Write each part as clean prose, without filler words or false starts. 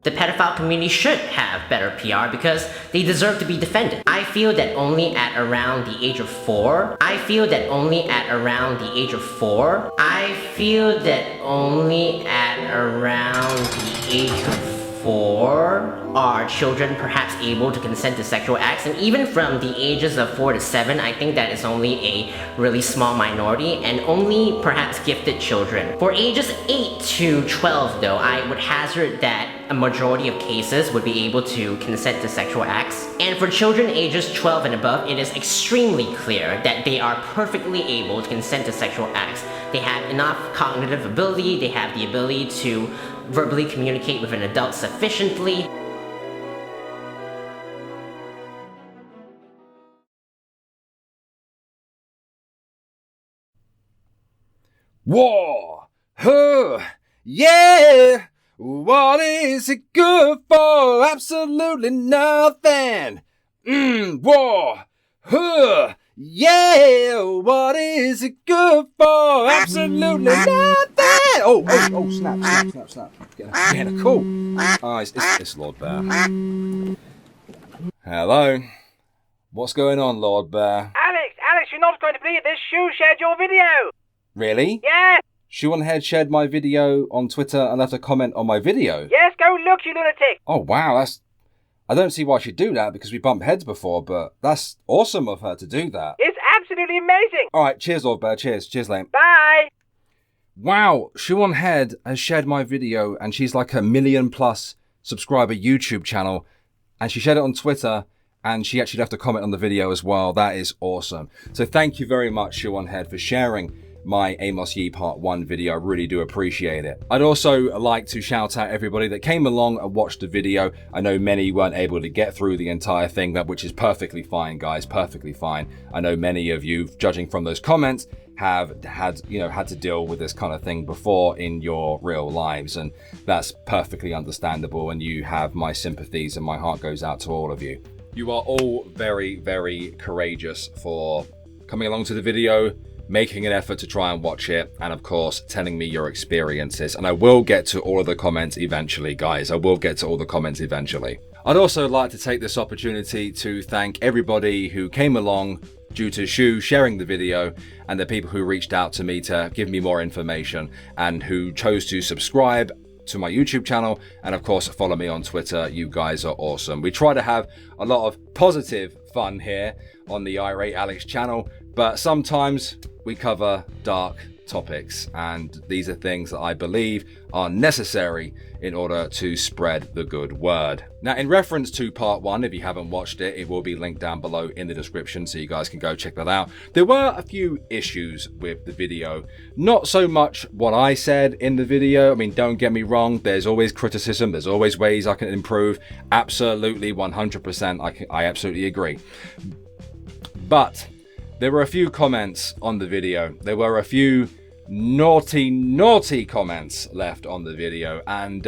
The pedophile community should have better PR because they deserve to be defended. I feel that only at around the age of 4, I feel that only at around the age of 4, I feel that only at around the age of 4 are children perhaps able to consent to sexual acts, and even from the ages of 4 to 7, I think that is only a really small minority and only perhaps gifted children. For ages 8 to 12 though, I would hazard that a majority of cases would be able to consent to sexual acts. And for children ages 12 and above, it is extremely clear that they are perfectly able to consent to sexual acts. They have enough cognitive ability, they have the ability to verbally communicate with an adult sufficiently. War! Huh! Yeah! What is it good for? Absolutely nothing! War! Huh! Yeah! What is it good for? Absolutely nothing! Oh, snap. Getting a call. Oh, it's Lord Bear. Hello? What's going on, Lord Bear? Alex, you're not going to believe this. Shu shared your video. Really? Yes. Shoe1Head shared my video on Twitter and left a comment on my video. Yes, go look, you lunatic. Oh, wow, I don't see why she'd do that because we bumped heads before, but that's awesome of her to do that. It's absolutely amazing. Alright, cheers, Lord Bear. Cheers, Lane. Bye. Wow, Shoe1Head has shared my video and she's like a 1 million+ subscriber YouTube channel, and she shared it on Twitter and she actually left a comment on the video as well. That is awesome. So thank you very much, Shoe1Head, for sharing my Amos Yee Part 1 video. I really do appreciate it. I'd also like to shout out everybody that came along and watched the video. I know many weren't able to get through the entire thing, which is perfectly fine, guys, perfectly fine. I know many of you, judging from those comments, have had to deal with this kind of thing before in your real lives, and that's perfectly understandable, and you have my sympathies and my heart goes out to all of you. You are all very, very courageous for coming along to the video, making an effort to try and watch it, and of course telling me your experiences. And I will get to all of the comments eventually, guys. I will get to all the comments eventually. I'd also like to take this opportunity to thank everybody who came along due to Shu sharing the video, and the people who reached out to me to give me more information and who chose to subscribe to my YouTube channel, and of course follow me on Twitter. You guys are awesome. We try to have a lot of positive fun here on the Irate Alex channel, but sometimes we cover dark topics, and these are things that I believe are necessary in order to spread the good word. Now, in reference to part 1, if you haven't watched it, it will be linked down below in the description so you guys can go check that out. There were a few issues with the video. Not so much what I said in the video. I mean, don't get me wrong, there's always criticism, there's always ways I can improve. Absolutely, 100%, I absolutely agree. But there were a few comments on the video. There were a few naughty comments left on the video, and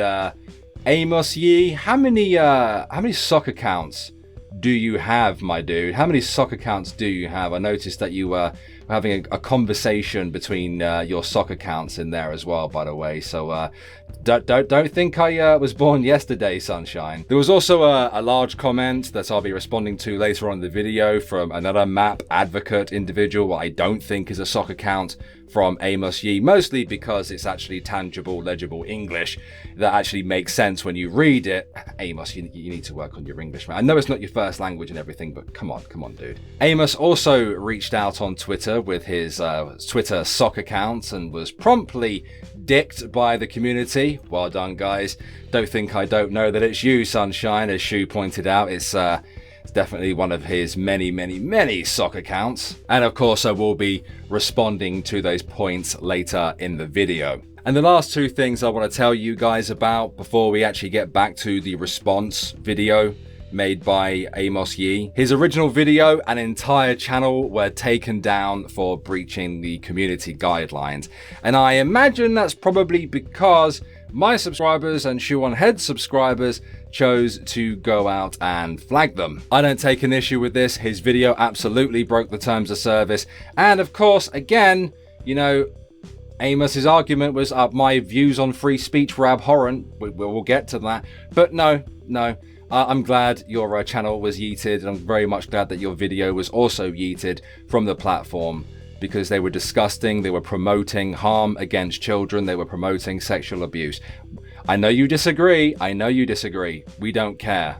Amos Yee, how many sock accounts do you have, my dude? How many sock accounts do you have? I noticed that you were having a conversation between your sock accounts in there as well, by the way. So don't think I was born yesterday, sunshine. There was also a large comment that I'll be responding to later on in the video from another map advocate individual, what I don't think is a sock account, from Amos Yee, mostly because it's actually tangible, legible English that actually makes sense when you read it. Amos, you need to work on your English, man. I know it's not your first language and everything, but come on, dude. Amos also reached out on Twitter with his Twitter sock account and was promptly dicked by the community. Well done, guys. Don't think I don't know that it's you, sunshine. As Shu pointed out, it's definitely one of his many sock accounts. And of course, I will be responding to those points later in the video. And the last two things I want to tell you guys about before we actually get back to the response video made by Amos Yee. His original video and entire channel were taken down for breaching the community guidelines. And I imagine that's probably because my subscribers and Shoe1Head subscribers chose to go out and flag them. I don't take an issue with this. His video absolutely broke the terms of service. And of course, again, you know, Amos's argument was my views on free speech were abhorrent. We'll get to that. But no. I'm glad your channel was yeeted, and I'm very much glad that your video was also yeeted from the platform, because they were disgusting. They were promoting harm against children. They were promoting sexual abuse. I know you disagree. We don't care.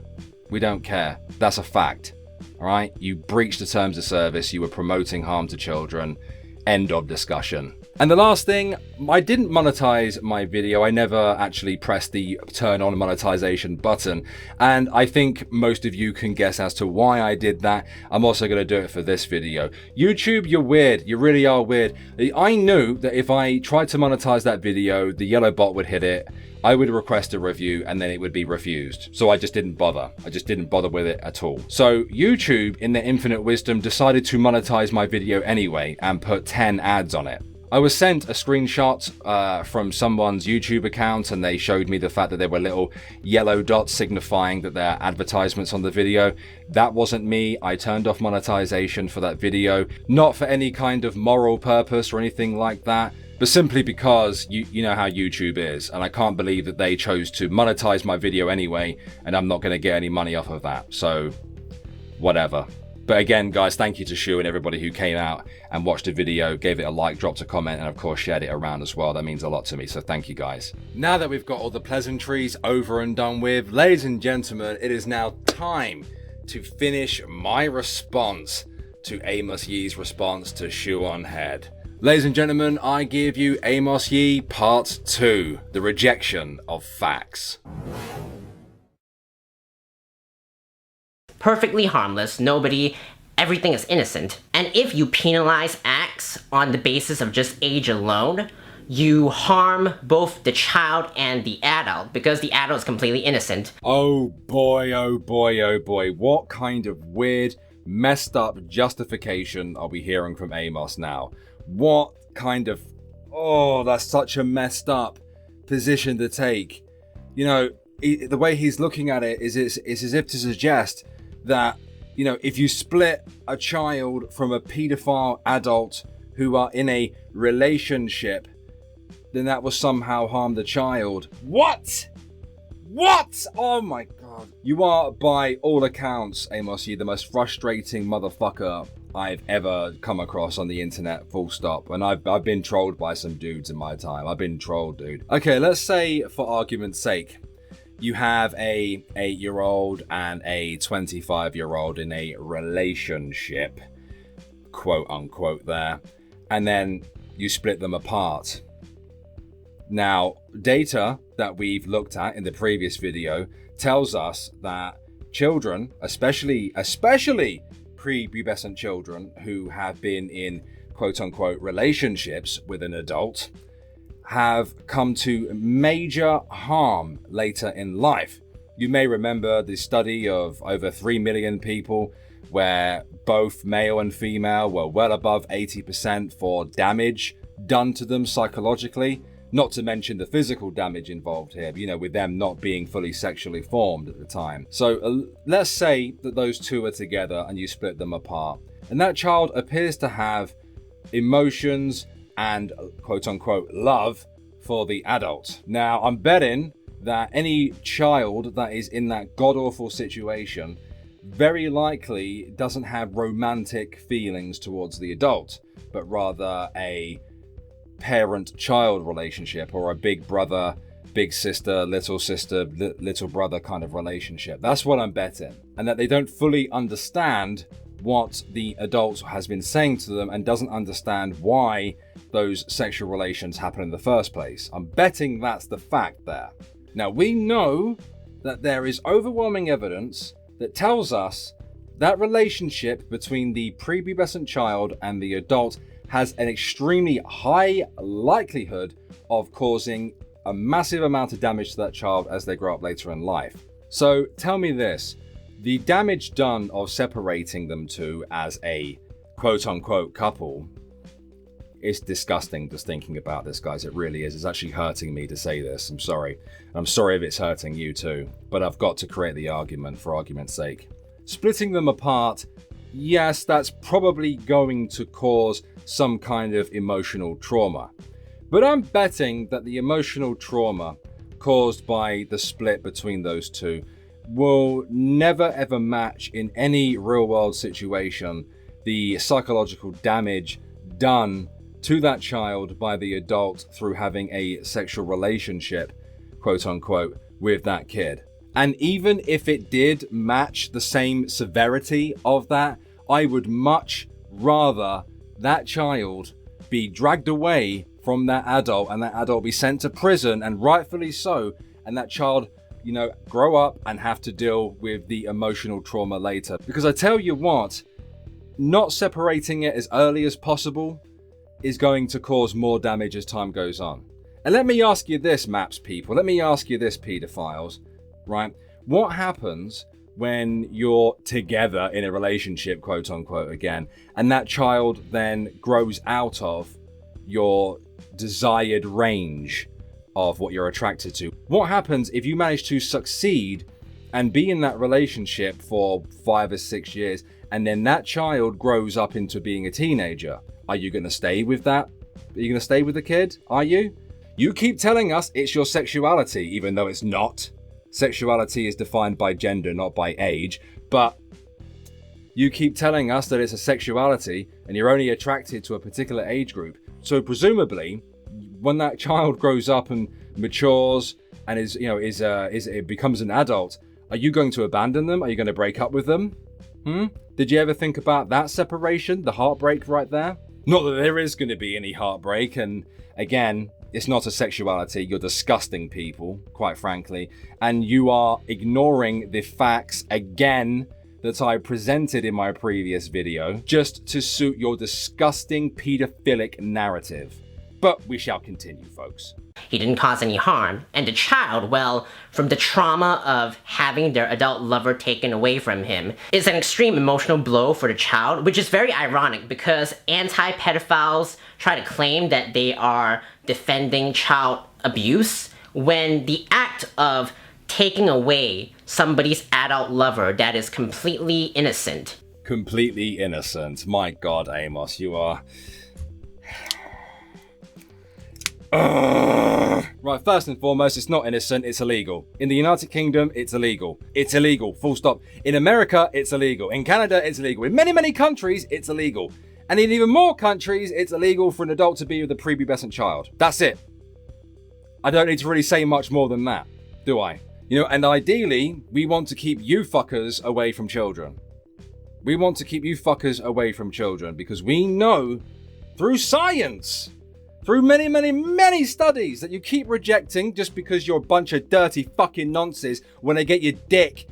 That's a fact. All right? You breached the terms of service. You were promoting harm to children. End of discussion. And the last thing, I didn't monetize my video. I never actually pressed the turn on monetization button. And I think most of you can guess as to why I did that. I'm also going to do it for this video. YouTube, you're weird. You really are weird. I knew that if I tried to monetize that video, the yellow bot would hit it. I would request a review and then it would be refused. So I just didn't bother. With it at all. So YouTube, in their infinite wisdom, decided to monetize my video anyway and put 10 ads on it. I was sent a screenshot from someone's YouTube account, and they showed me the fact that there were little yellow dots signifying that there are advertisements on the video. That wasn't me. I turned off monetization for that video, not for any kind of moral purpose or anything like that, but simply because you know how YouTube is, and I can't believe that they chose to monetize my video anyway, and I'm not going to get any money off of that. So, whatever. But again, guys, thank you to Shu and everybody who came out and watched the video, gave it a like, dropped a comment, and of course shared it around as well. That means a lot to me, so thank you guys. Now that we've got all the pleasantries over and done with, ladies and gentlemen, it is now time to finish my response to Amos Yee's response to Shu on Head. Ladies and gentlemen, I give you Amos Yee Part 2, The Rejection of Facts. Perfectly harmless, nobody, everything is innocent. And if you penalize acts on the basis of just age alone, you harm both the child and the adult, because the adult is completely innocent. Oh boy, what kind of weird, messed up justification are we hearing from Amos now? What kind of, that's such a messed up position to take. You know, the way he's looking at it is as if to suggest that, you know, if you split a child from a paedophile adult who are in a relationship, then that will somehow harm the child. What? Oh my god. You are, by all accounts, Amos Yee, the most frustrating motherfucker I've ever come across on the internet, full stop. And I've been trolled by some dudes in my time. I've been trolled, dude. Okay, let's say, for argument's sake, you have a 8-year-old and a 25-year-old in a relationship, quote unquote there, and then you split them apart. Now, data that we've looked at in the previous video tells us that children, especially prepubescent children who have been in quote unquote relationships with an adult, have come to major harm later in life. You may remember the study of over 3 million people where both male and female were well above 80% for damage done to them psychologically, not to mention the physical damage involved here, you know, with them not being fully sexually formed at the time. So let's say that those two are together and you split them apart, and that child appears to have emotions and quote unquote love for the adult. Now, I'm betting that any child that is in that god-awful situation very likely doesn't have romantic feelings towards the adult, but rather a parent-child relationship, or a big brother, big sister, little brother kind of relationship. That's what I'm betting. And that they don't fully understand what the adult has been saying to them and doesn't understand why those sexual relations happen in the first place. I'm betting that's the fact there. Now, we know that there is overwhelming evidence that tells us that relationship between the prepubescent child and the adult has an extremely high likelihood of causing a massive amount of damage to that child as they grow up later in life. So tell me this, the damage done of separating them two as a quote-unquote couple is disgusting just thinking about this, guys. It really is. It's actually hurting me to say this. I'm sorry. I'm sorry if it's hurting you too, but I've got to create the argument for argument's sake. Splitting them apart, yes, that's probably going to cause some kind of emotional trauma. But I'm betting that the emotional trauma caused by the split between those two will never ever match in any real world situation the psychological damage done to that child by the adult through having a sexual relationship, quote unquote, with that kid. And even if it did match the same severity of that, I would much rather that child be dragged away from that adult and that adult be sent to prison, and rightfully so, and that child, grow up and have to deal with the emotional trauma later. Because I tell you what, not separating it as early as possible is going to cause more damage as time goes on. And let me ask you this, MAPS people, let me ask you this, paedophiles, right? What happens when you're together in a relationship, quote unquote, again, and that child then grows out of your desired range of what you're attracted to? What happens if you manage to succeed and be in that relationship for 5 or 6 years, and then that child grows up into being a teenager? Are you going to stay with that? Are you going to stay with the kid? Are you? You keep telling us it's your sexuality, even though it's not. Sexuality is defined by gender, not by age. But you keep telling us that it's a sexuality and you're only attracted to a particular age group. So presumably, when that child grows up and matures and it becomes an adult, are you going to abandon them? Are you going to break up with them? Did you ever think about that separation, the heartbreak right there? Not that there is going to be any heartbreak, and again, it's not a sexuality. You're disgusting people, quite frankly, and you are ignoring the facts again that I presented in my previous video just to suit your disgusting pedophilic narrative. But we shall continue, folks. He didn't cause any harm, and the child, well, from the trauma of having their adult lover taken away from him, is an extreme emotional blow for the child, which is very ironic because anti-pedophiles try to claim that they are defending child abuse when the act of taking away somebody's adult lover that is completely innocent. Completely innocent. My God, Amos, you are... Right, first and foremost, it's not innocent, it's illegal. In the United Kingdom, it's illegal. It's illegal, full stop. In America, it's illegal. In Canada, it's illegal. In many, many countries, it's illegal. And in even more countries, it's illegal for an adult to be with a prepubescent child. That's it. I don't need to really say much more than that, do I? And ideally, we want to keep you fuckers away from children. We want to keep you fuckers away from children because we know through science, through many, many, many studies, that you keep rejecting just because you're a bunch of dirty fucking nonsense when they get your dick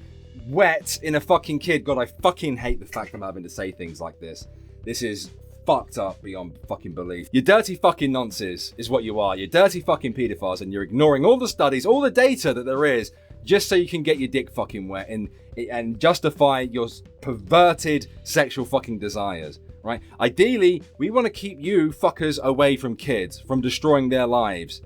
wet in a fucking kid. God, I fucking hate the fact I'm having to say things like this. This is fucked up beyond fucking belief. You dirty fucking nonsense is what you are. You're dirty fucking pedophiles, and you're ignoring all the studies, all the data that there is, just so you can get your dick fucking wet and justify your perverted sexual fucking desires. Right? Ideally, we want to keep you fuckers away from kids, from destroying their lives,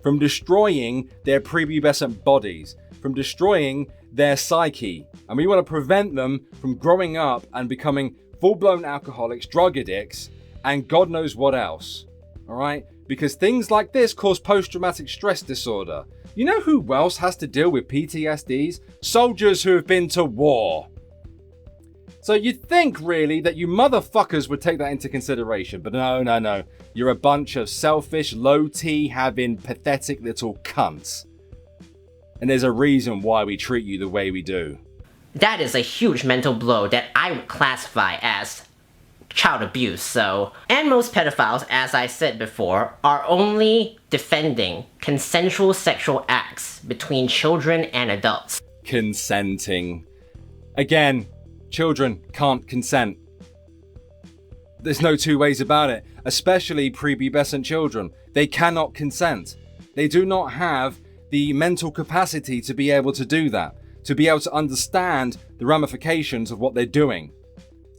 from destroying their prepubescent bodies, from destroying their psyche. And we want to prevent them from growing up and becoming full-blown alcoholics, drug addicts, and God knows what else. All right? Because things like this cause post-traumatic stress disorder. You know who else has to deal with PTSDs? Soldiers who have been to war. So you'd think, really, that you motherfuckers would take that into consideration. But no. You're a bunch of selfish, low-T having pathetic little cunts. And there's a reason why we treat you the way we do. That is a huge mental blow that I would classify as child abuse, so... And most pedophiles, as I said before, are only defending consensual sexual acts between children and adults. Consenting. Again... Children can't consent. There's no two ways about it, especially prepubescent children. They cannot consent. They do not have the mental capacity to be able to do that, to be able to understand the ramifications of what they're doing.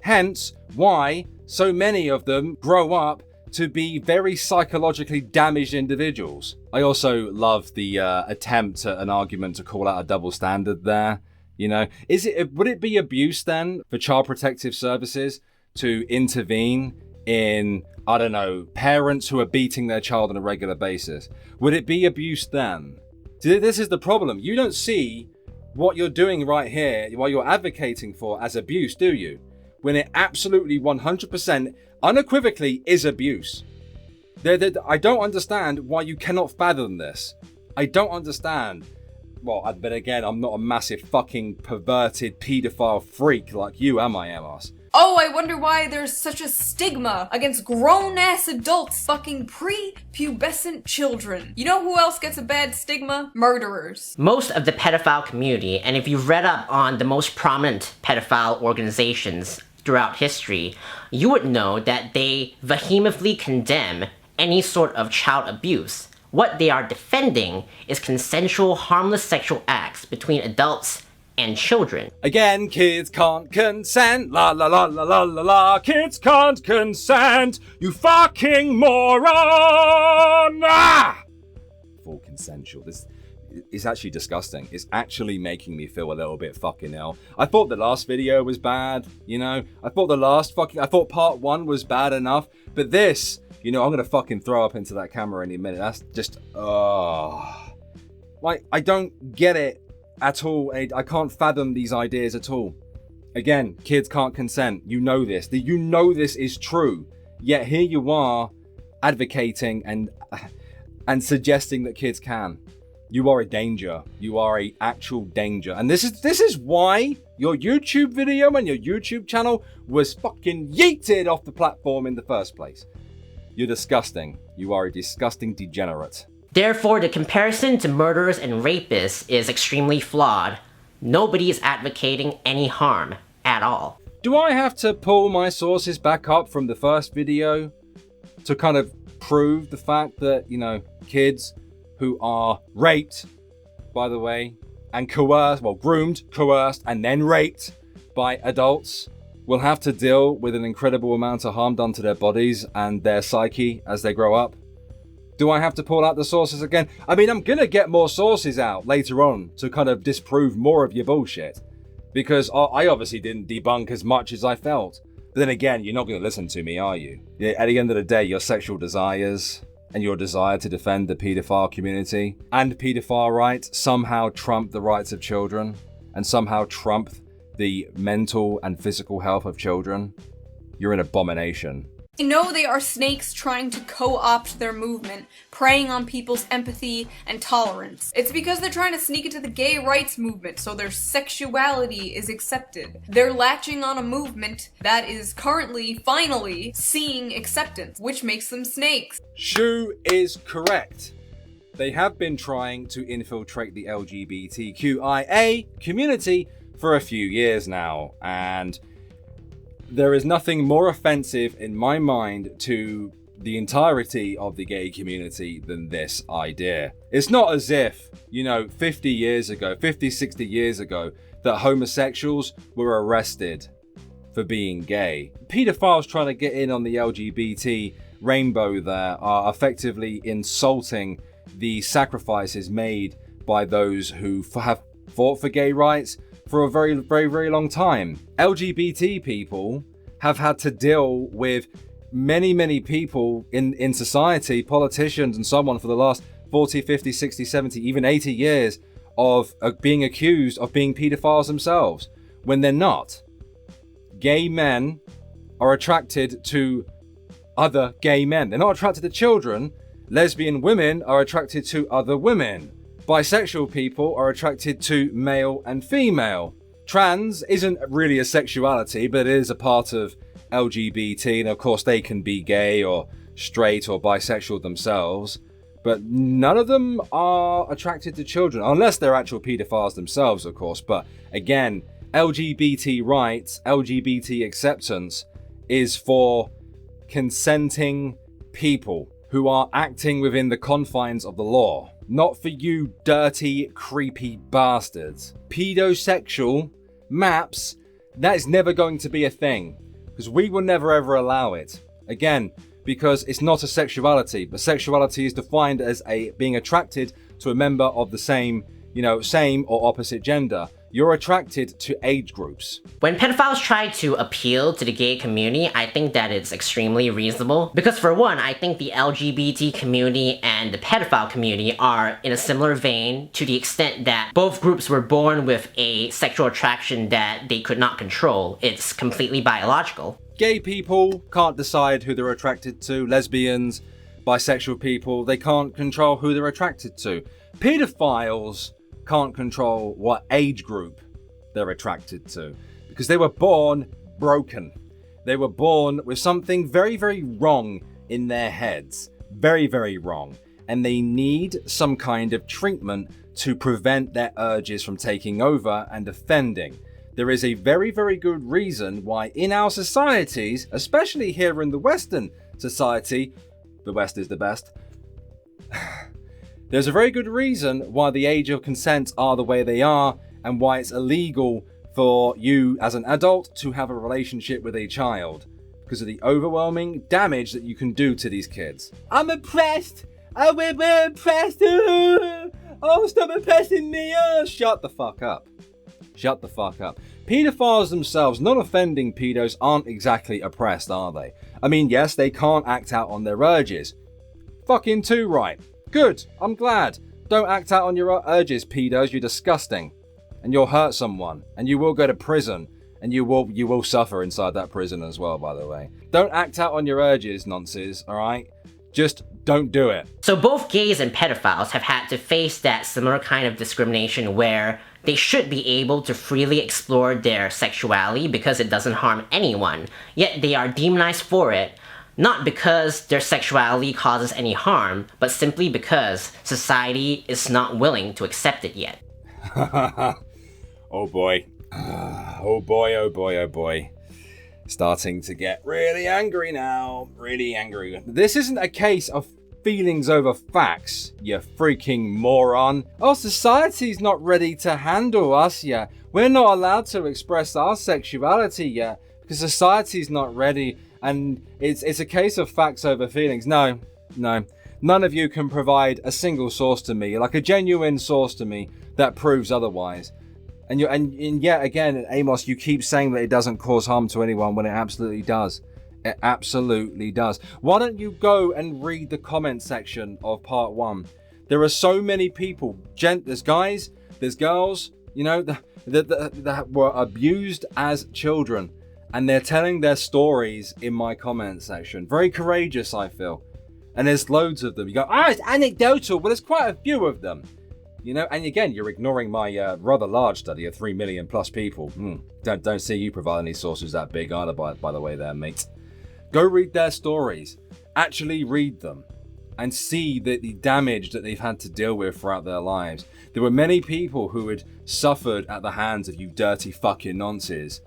Hence, why so many of them grow up to be very psychologically damaged individuals. I also love the attempt at an argument to call out a double standard there. Would it be abuse then for Child Protective Services to intervene in, I don't know, parents who are beating their child on a regular basis? Would it be abuse then? See, this is the problem. You don't see what you're doing right here, what you're advocating for as abuse, do you? When it absolutely 100% unequivocally is abuse. I don't understand why you cannot fathom this. I don't understand. Well, but again, I'm not a massive fucking perverted paedophile freak like you, am I, Amos? Oh, I wonder why there's such a stigma against grown-ass adults fucking pre-pubescent children. You know who else gets a bad stigma? Murderers. Most of the pedophile community, and if you've read up on the most prominent pedophile organizations throughout history, you would know that they vehemently condemn any sort of child abuse. What they are defending is consensual, harmless sexual acts between adults and children. Again, kids can't consent. La la la la la la la. Kids can't consent. You fucking moron! Ah! Full consensual. This is actually disgusting. It's actually making me feel a little bit fucking ill. I thought the last video was bad, you know? I thought part 1 was bad enough, but this, you know, I'm gonna fucking throw up into that camera any minute. That's just, like, I don't get it at all. I can't fathom these ideas at all. Again, kids can't consent. You know this. You know this is true. Yet here you are advocating and suggesting that kids can. You are a danger. You are a actual danger. And this is why your YouTube video and your YouTube channel was fucking yeeted off the platform in the first place. You're disgusting. You are a disgusting degenerate. Therefore, the comparison to murderers and rapists is extremely flawed. Nobody is advocating any harm at all. Do I have to pull my sources back up from the first video to kind of prove the fact that, you know, kids who are raped, by the way, and coerced, well, groomed, coerced, and then raped by adults will have to deal with an incredible amount of harm done to their bodies and their psyche as they grow up? Do I have to pull out the sources again? I mean, I'm gonna get more sources out later on to kind of disprove more of your bullshit. Because I obviously didn't debunk as much as I felt. But then again, you're not gonna listen to me, are you? At the end of the day, your sexual desires and your desire to defend the paedophile community and paedophile rights somehow trump the rights of children and somehow trump the mental and physical health of children. You're an abomination. I know they are snakes trying to co-opt their movement, preying on people's empathy and tolerance. It's because they're trying to sneak into the gay rights movement so their sexuality is accepted. They're latching on a movement that is currently, finally, seeing acceptance, which makes them snakes. Shu is correct. They have been trying to infiltrate the LGBTQIA community for a few years now, and there is nothing more offensive in my mind to the entirety of the gay community than this idea. It's not as if, you know, 50, 60 years ago, that homosexuals were arrested for being gay. Pedophiles trying to get in on the LGBT rainbow there are effectively insulting the sacrifices made by those who have fought for gay rights for a very, very, very long time. LGBT people have had to deal with many, many people in society, politicians and so on, for the last 40, 50, 60, 70, even 80 years of being accused of being pedophiles themselves, when they're not. Gay men are attracted to other gay men. They're not attracted to children. Lesbian women are attracted to other women. Bisexual people are attracted to male and female. Trans isn't really a sexuality, but it is a part of LGBT, and of course they can be gay or straight or bisexual themselves, but none of them are attracted to children, unless they're actual pedophiles themselves, of course. But again, LGBT rights, LGBT acceptance is for consenting people who are acting within the confines of the law. Not for you dirty, creepy bastards. Pedosexual maps, that is never going to be a thing. Because we will never ever allow it. Again, because it's not a sexuality. But sexuality is defined as being attracted to a member of the same, you know, same or opposite gender. you're attracted to age groups. When pedophiles try to appeal to the gay community, I think that it's extremely reasonable. Because for one, I think the LGBT community and the pedophile community are in a similar vein to the extent that both groups were born with a sexual attraction that they could not control. It's completely biological. Gay people can't decide who they're attracted to. Lesbians, bisexual people, they can't control who they're attracted to. Pedophiles can't control what age group they're attracted to because they were born broken. They were born with something very, very wrong in their heads. Very, very wrong. And they need some kind of treatment to prevent their urges from taking over and offending. There is a very, very good reason why in our societies, especially here in the Western society, the West is the best, there's a very good reason why the age of consent are the way they are and why it's illegal for you as an adult to have a relationship with a child because of the overwhelming damage that you can do to these kids. I'm oppressed! We're oppressed! Oh, stop oppressing me! Shut the fuck up. Shut the fuck up. Pedophiles themselves, non-offending pedos, aren't exactly oppressed, are they? I mean, yes, they can't act out on their urges. Fucking too right. Good, I'm glad. Don't act out on your urges, pedos, you're disgusting. And you'll hurt someone, and you will go to prison, and you will suffer inside that prison as well, by the way. Don't act out on your urges, nonsense, alright? Just don't do it. So both gays and pedophiles have had to face that similar kind of discrimination where they should be able to freely explore their sexuality because it doesn't harm anyone, yet they are demonized for it. Not because their sexuality causes any harm, but simply because society is not willing to accept it yet. Oh boy. Oh boy, oh boy, oh boy. Starting to get really angry now. Really angry. This isn't a case of feelings over facts, you freaking moron. Oh, society's not ready to handle us yet. We're not allowed to express our sexuality yet because society's not ready. And it's a case of facts over feelings. No. None of you can provide a single source to me, like a genuine source to me that proves otherwise. And yet again, Amos, you keep saying that it doesn't cause harm to anyone when it absolutely does. It absolutely does. Why don't you go and read the comment section of part 1? There are so many people, there's guys, there's girls, you know, that were abused as children. And they're telling their stories in my comment section. Very courageous, I feel. And there's loads of them. You go, it's anecdotal. Well, there's quite a few of them. You know, and again, you're ignoring my rather large study of 3 million plus people. Don't see you provide any sources that big either, by the way there, mate. Go read their stories. Actually read them. And see the damage that they've had to deal with throughout their lives. There were many people who had suffered at the hands of you dirty fucking nonces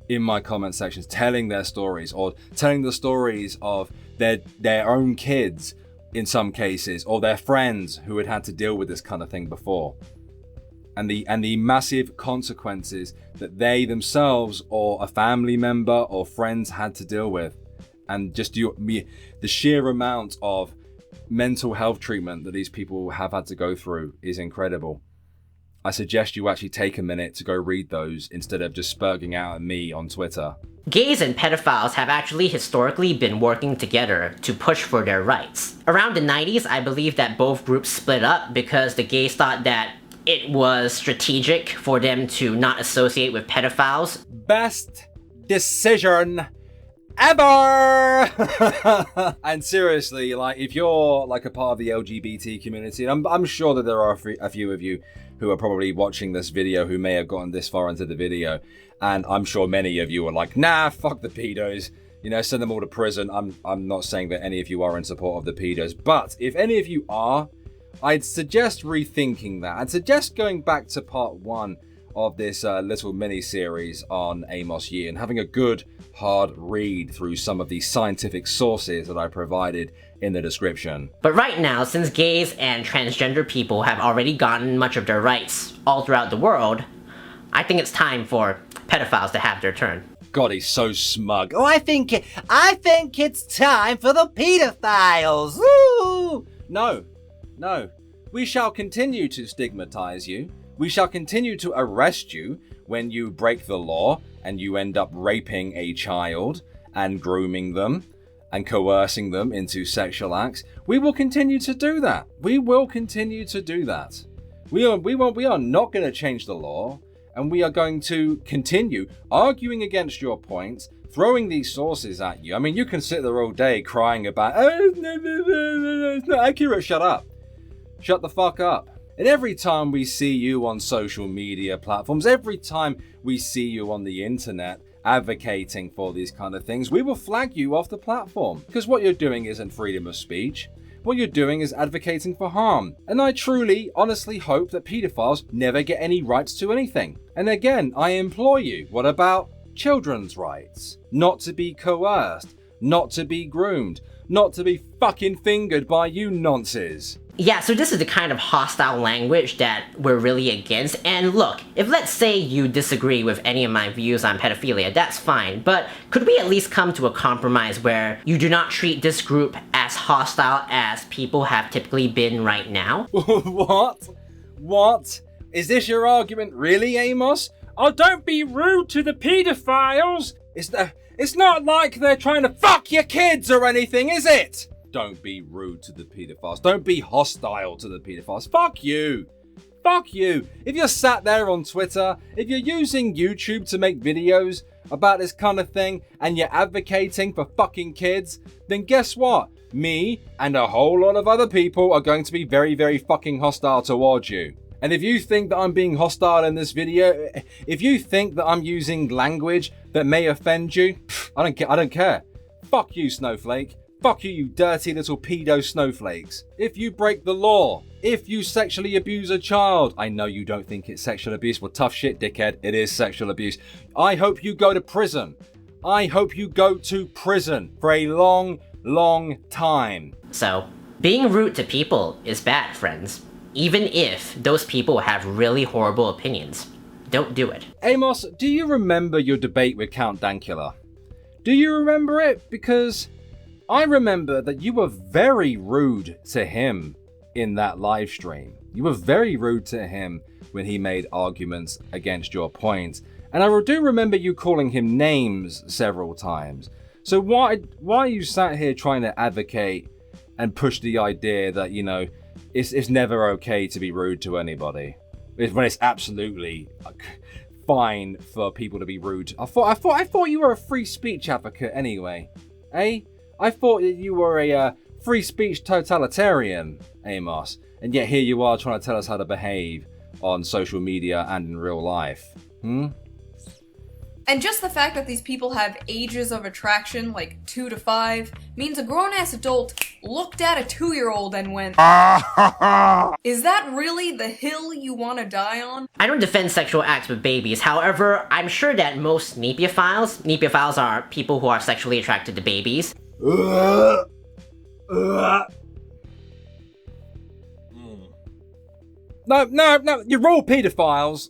in my comment sections, telling their stories or telling the stories of their own kids in some cases, or their friends who had to deal with this kind of thing before, and the massive consequences that they themselves or a family member or friends had to deal with, and just the sheer amount of mental health treatment that these people have had to go through is incredible. I suggest you actually take a minute to go read those instead of just spurging out at me on Twitter. Gays and pedophiles have actually historically been working together to push for their rights. Around the 90s, I believe that both groups split up because the gays thought that it was strategic for them to not associate with pedophiles. Best decision ever! And seriously, like, if you're like a part of the LGBT community, and I'm sure that there are a few of you who are probably watching this video who may have gotten this far into the video, and I'm sure many of you are like, nah, fuck the pedos, you know, send them all to prison. I'm not saying that any of you are in support of the pedos, but if any of you are, I'd suggest rethinking that. I'd suggest going back to part 1 of this little mini-series on Amos Yee and having a good, hard read through some of the scientific sources that I provided in the description. But right now, since gays and transgender people have already gotten much of their rights all throughout the world, I think it's time for pedophiles to have their turn. God, he's so smug. Oh, I think it's time for the pedophiles. Woo! No. We shall continue to stigmatize you. We shall continue to arrest you when you break the law and you end up raping a child and grooming them and coercing them into sexual acts. We will continue to do that. We will continue to do that. We are not going to change the law, and we are going to continue arguing against your points, throwing these sources at you. I mean, you can sit there all day crying about, oh, it's not accurate. Shut up. Shut the fuck up. And every time we see you on social media platforms, every time we see you on the internet advocating for these kind of things, we will flag you off the platform. Because what you're doing isn't freedom of speech. What you're doing is advocating for harm. And I truly, honestly hope that paedophiles never get any rights to anything. And again, I implore you, what about children's rights? Not to be coerced, not to be groomed, not to be fucking fingered by you nonces. Yeah, so this is the kind of hostile language that we're really against. And look, if let's say you disagree with any of my views on pedophilia, that's fine. But could we at least come to a compromise where you do not treat this group as hostile as people have typically been right now? What? What? Is this your argument really, Amos? Oh, don't be rude to the paedophiles! It's not like they're trying to fuck your kids or anything, is it? Don't be rude to the paedophiles. Don't be hostile to the paedophiles. Fuck you. Fuck you. If you're sat there on Twitter, if you're using YouTube to make videos about this kind of thing and you're advocating for fucking kids, then guess what? Me and a whole lot of other people are going to be very, very fucking hostile towards you. And if you think that I'm being hostile in this video, if you think that I'm using language that may offend you, I don't care. Fuck you, Snowflake. Fuck you, you dirty little pedo snowflakes. If you break the law, if you sexually abuse a child, I know you don't think it's sexual abuse, well, tough shit, dickhead, it is sexual abuse. I hope you go to prison. I hope you go to prison for a long, long time. So, being rude to people is bad, friends. Even if those people have really horrible opinions. Don't do it. Amos, do you remember your debate with Count Dankula? Do you remember it? Because I remember that you were very rude to him in that live stream. You were very rude to him when he made arguments against your points. And I do remember you calling him names several times. So why are you sat here trying to advocate and push the idea that, you know, it's never okay to be rude to anybody? When it's absolutely fine for people to be rude. I thought you were a free speech advocate anyway. Eh? I thought that you were a free speech totalitarian, Amos, and yet here you are trying to tell us how to behave on social media and in real life. And just the fact that these people have ages of attraction, like 2 to 5, means a grown-ass adult looked at a 2-year-old and went, is that really the hill you want to die on? I don't defend sexual acts with babies. However, I'm sure that most nepiophiles are people who are sexually attracted to babies. No, you're all paedophiles.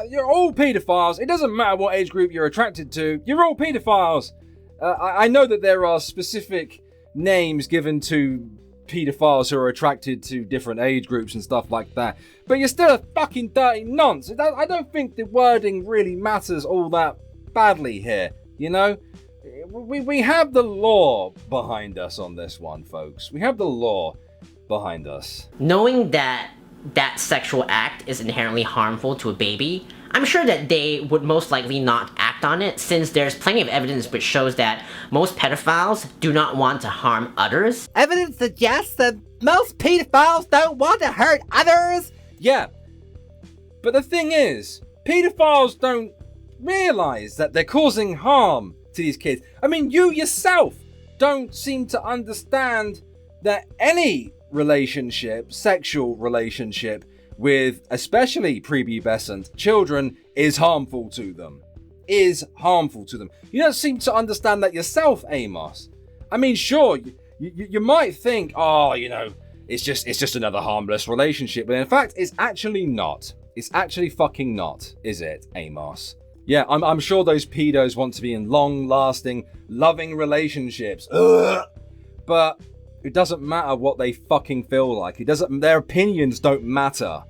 You're all paedophiles. It doesn't matter what age group you're attracted to. You're all paedophiles. I know that there are specific names given to paedophiles who are attracted to different age groups and stuff like that. But you're still a fucking dirty nonce. I don't think the wording really matters all that badly here, you know? We have the law behind us on this one, folks. We have the law behind us. Knowing that that sexual act is inherently harmful to a baby, I'm sure that they would most likely not act on it, since there's plenty of evidence which shows that most pedophiles do not want to harm others. Evidence suggests that most pedophiles don't want to hurt others. Yeah, but the thing is, pedophiles don't realize that they're causing harm to these kids. I mean, you yourself don't seem to understand that any relationship, sexual relationship, with especially prepubescent children is harmful to them. You don't seem to understand that yourself, Amos. I mean, sure, you might think, oh, you know, it's just another harmless relationship, but in fact, it's actually not. It's actually fucking not, is it, Amos? Yeah, I'm sure those pedos want to be in long-lasting, loving relationships. But it doesn't matter what they fucking feel like. Their opinions don't matter.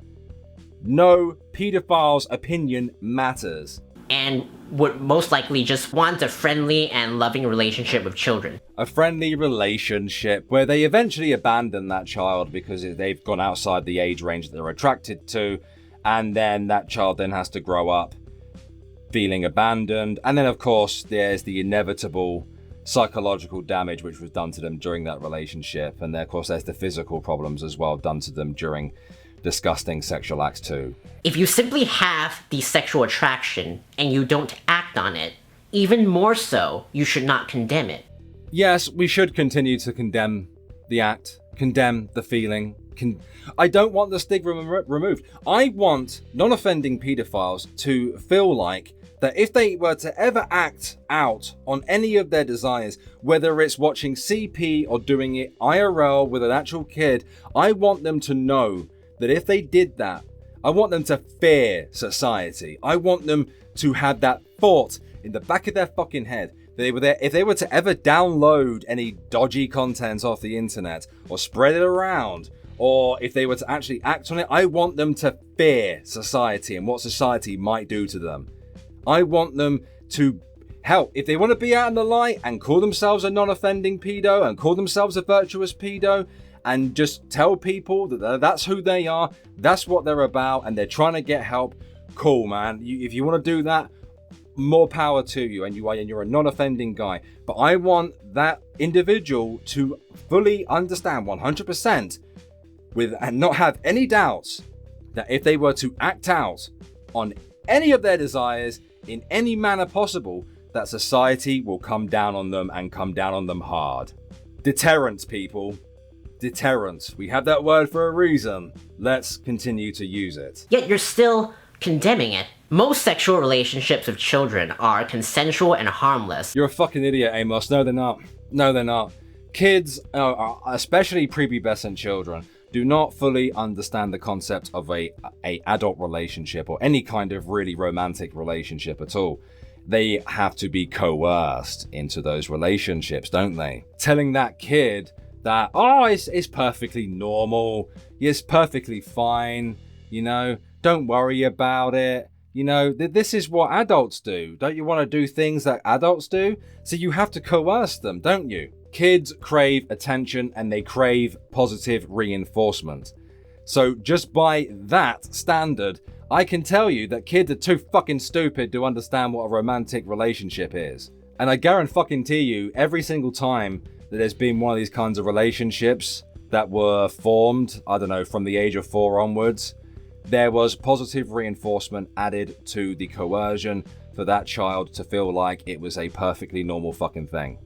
No pedophile's opinion matters. And would most likely just want a friendly and loving relationship with children. A friendly relationship where they eventually abandon that child because they've gone outside the age range that they're attracted to, and then that child then has to grow up feeling abandoned. And then, of course, there's the inevitable psychological damage which was done to them during that relationship. And then, of course, there's the physical problems as well done to them during disgusting sexual acts too. If you simply have the sexual attraction and you don't act on it, even more so, you should not condemn it. Yes, we should continue to condemn the act, condemn the feeling. I don't want the stigma removed. I want non-offending paedophiles to feel like that if they were to ever act out on any of their desires, whether it's watching CP or doing it IRL with an actual kid, I want them to know that if they did that, I want them to fear society. I want them to have that thought in the back of their fucking head. If they were to ever download any dodgy content off the internet or spread it around, or if they were to actually act on it, I want them to fear society and what society might do to them. I want them to help. If they want to be out in the light and call themselves a non-offending pedo and call themselves a virtuous pedo, and just tell people that that's who they are, that's what they're about, and they're trying to get help, cool, man. If you want to do that, more power to you, and you're a non-offending guy. But I want that individual to fully understand 100% and not have any doubts that if they were to act out on any of their desires in any manner possible, that society will come down on them and come down on them hard. Deterrence, people. Deterrent. We have that word for a reason. Let's continue to use it. Yet you're still condemning it. Most sexual relationships with children are consensual and harmless. You're a fucking idiot, Amos. No, they're not. No, they're not. Kids, especially prepubescent children, do not fully understand the concept of a adult relationship or any kind of really romantic relationship at all. They have to be coerced into those relationships, don't they? Telling that kid that, it's perfectly normal, it's perfectly fine, don't worry about it. This is what adults do. Don't you want to do things that adults do? So you have to coerce them, don't you? Kids crave attention and they crave positive reinforcement. So just by that standard, I can tell you that kids are too fucking stupid to understand what a romantic relationship is. And I guarantee you, every single time that there's been one of these kinds of relationships that were formed, I don't know, from the age of 4 onwards, there was positive reinforcement added to the coercion for that child to feel like it was a perfectly normal fucking thing.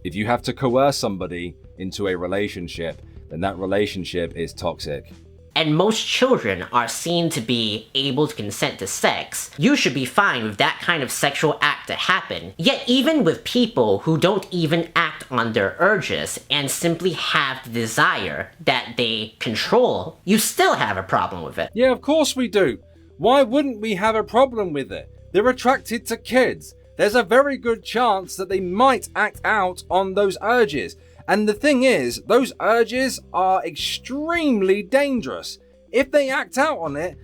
If you have to coerce somebody into a relationship, then that relationship is toxic. And most children are seen to be able to consent to sex. You should be fine with that kind of sexual act to happen. Yet even with people who don't even act on their urges and simply have the desire that they control, you still have a problem with it. Yeah, of course we do. Why wouldn't we have a problem with it? They're attracted to kids. There's a very good chance that they might act out on those urges. And the thing is, those urges are extremely dangerous. If they act out on it,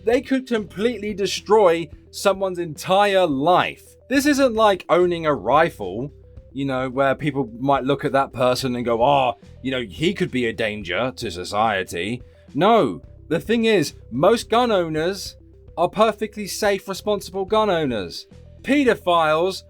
they could completely destroy someone's entire life. This isn't like owning a rifle, where people might look at that person and go, he could be a danger to society. No, the thing is, most gun owners are perfectly safe, responsible gun owners. Pedophiles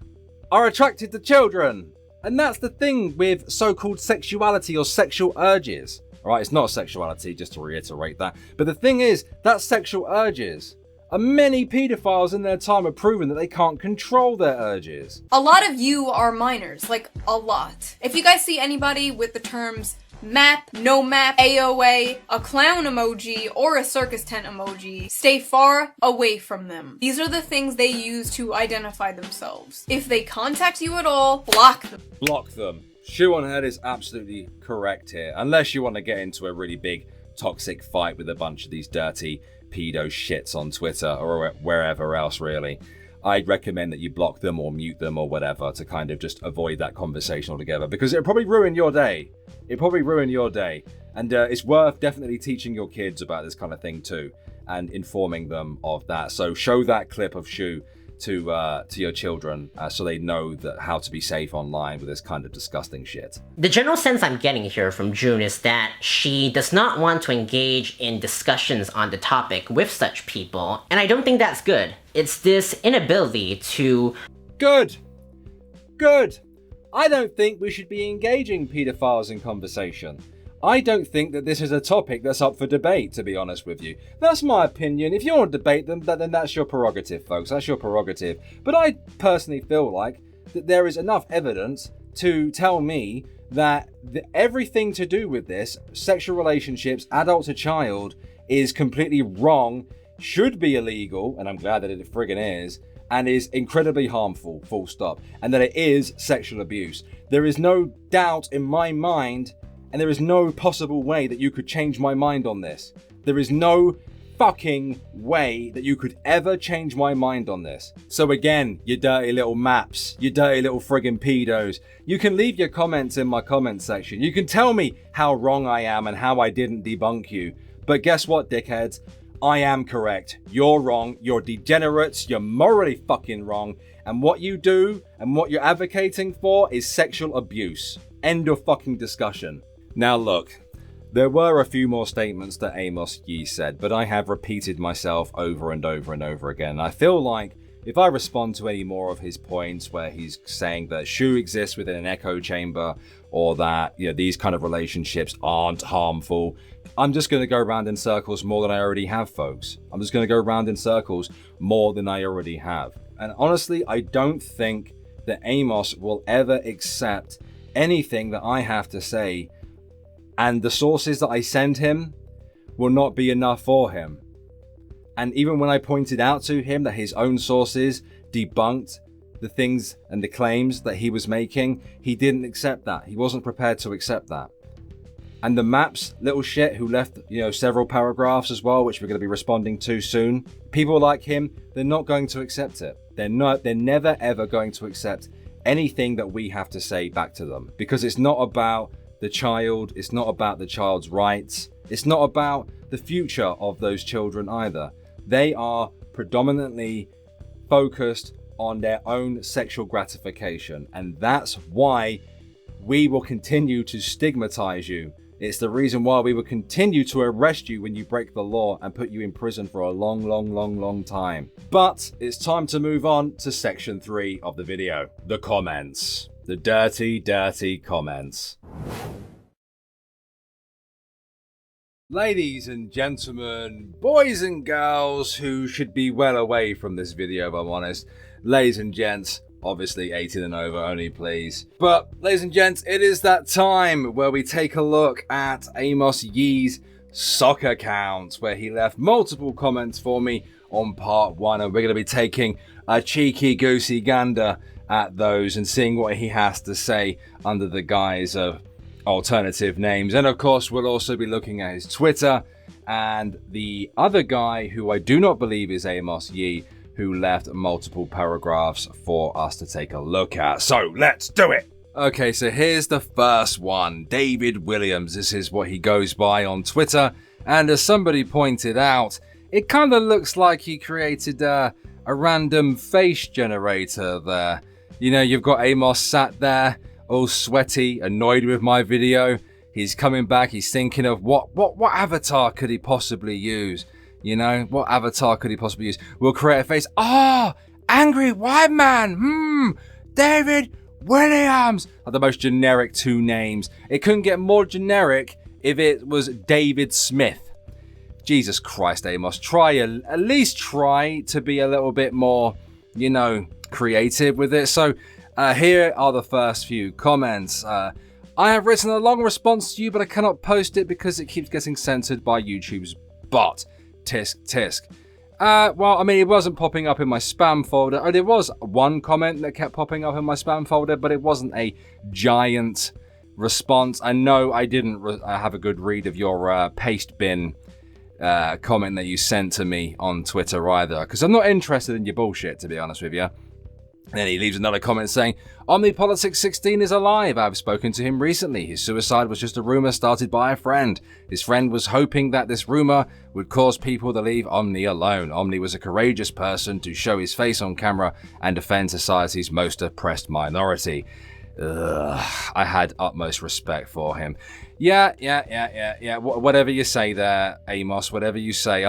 are attracted to children. And that's the thing with so-called sexuality or sexual urges. Alright, it's not sexuality, just to reiterate that. But the thing is, that's sexual urges. And many pedophiles in their time have proven that they can't control their urges. A lot of you are minors, like a lot. If you guys see anybody with the terms map, no map, AOA, a clown emoji, or a circus tent emoji, stay far away from them. These are the things they use to identify themselves. If they contact you at all, block them. Block them. Shoe on head is absolutely correct here. Unless you want to get into a really big toxic fight with a bunch of these dirty pedo shits on Twitter or wherever else, really. I'd recommend that you block them or mute them or whatever to kind of just avoid that conversation altogether, because it'll probably ruin your day. And it's worth definitely teaching your kids about this kind of thing too. and informing them of that. So show that clip of Shu to your children so they know that how to be safe online with this kind of disgusting shit. The general sense I'm getting here from June is that she does not want to engage in discussions on the topic with such people, and I don't think that's good. It's this inability to... Good! I don't think we should be engaging paedophiles in conversation. I don't think that this is a topic that's up for debate, to be honest with you. That's my opinion. If you want to debate them, then that's your prerogative, folks. That's your prerogative. But I personally feel like that there is enough evidence to tell me that everything to do with this, sexual relationships, adult to child, is completely wrong, should be illegal, and I'm glad that it friggin' is, and is incredibly harmful, full stop, and that it is sexual abuse. There is no doubt in my mind, and there is no possible way that you could change my mind on this. There is no fucking way that you could ever change my mind on this. So again, you dirty little maps, you dirty little friggin' pedos, you can leave your comments in my comment section. You can tell me how wrong I am and how I didn't debunk you. But guess what, dickheads? I am correct. You're wrong. You're degenerates. You're morally fucking wrong. And what you do and what you're advocating for is sexual abuse. End of fucking discussion. Now look, there were a few more statements that Amos Yee said, but I have repeated myself over and over and over again. I feel like if I respond to any more of his points where he's saying that Shu exists within an echo chamber or that, you know, these kind of relationships aren't harmful, I'm just going to go around in circles more than I already have, folks. I'm just going to go around in circles more than I already have. And honestly, I don't think that Amos will ever accept anything that I have to say, and the sources that I send him will not be enough for him. And even when I pointed out to him that his own sources debunked the things and the claims that he was making, he didn't accept that. He wasn't prepared to accept that. And the maps, little shit, who left, several paragraphs as well, which we're going to be responding to soon. People like him, they're not going to accept it. They're never ever going to accept anything that we have to say back to them. Because it's not about the child, it's not about the child's rights, it's not about the future of those children either. They are predominantly focused on their own sexual gratification, and that's why we will continue to stigmatize you. It's the reason why we will continue to arrest you when you break the law and put you in prison for a long time. But it's time to move on to section 3 of the video, the comments. The dirty comments. Ladies and gentlemen, boys and girls who should be well away from this video if I'm honest. Ladies and gents, obviously 18 and over only please. But ladies and gents, it is that time where we take a look at Amos Yee's sock account, where he left multiple comments for me on part 1, and we're going to be taking a cheeky goosey gander at those and seeing what he has to say under the guise of alternative names. And of course we'll also be looking at his Twitter and the other guy who I do not believe is Amos Yee, who left multiple paragraphs for us to take a look at. So let's do it! Okay, so here's the first one. David Williams, this is what he goes by on Twitter, and as somebody pointed out, it kind of looks like he created a random face generator there. You know, you've got Amos sat there, all sweaty, annoyed with my video. He's coming back, he's thinking of what avatar could he possibly use? You know, what avatar could he possibly use? We'll create a face. Angry white man. David Williams. Are the most generic 2 names. It couldn't get more generic if it was David Smith. Jesus Christ, Amos. At least try to be a little bit more, creative with it. So here are the first few comments. I have written a long response to you, but I cannot post it because it keeps getting censored by YouTube's bot. Tisk. Well, I mean, it wasn't popping up in my spam folder. Oh, there was one comment that kept popping up in my spam folder, but it wasn't a giant response. I know I didn't have a good read of your paste bin comment that you sent to me on Twitter either, because I'm not interested in your bullshit, to be honest with you. Then he leaves another comment saying, OmniPolitics16 is alive. I've spoken to him recently. His suicide was just a rumor started by a friend. His friend was hoping that this rumor would cause people to leave Omni alone. Omni was a courageous person to show his face on camera and defend society's most oppressed minority. I had utmost respect for him. Yeah. Whatever you say there, Amos, whatever you say.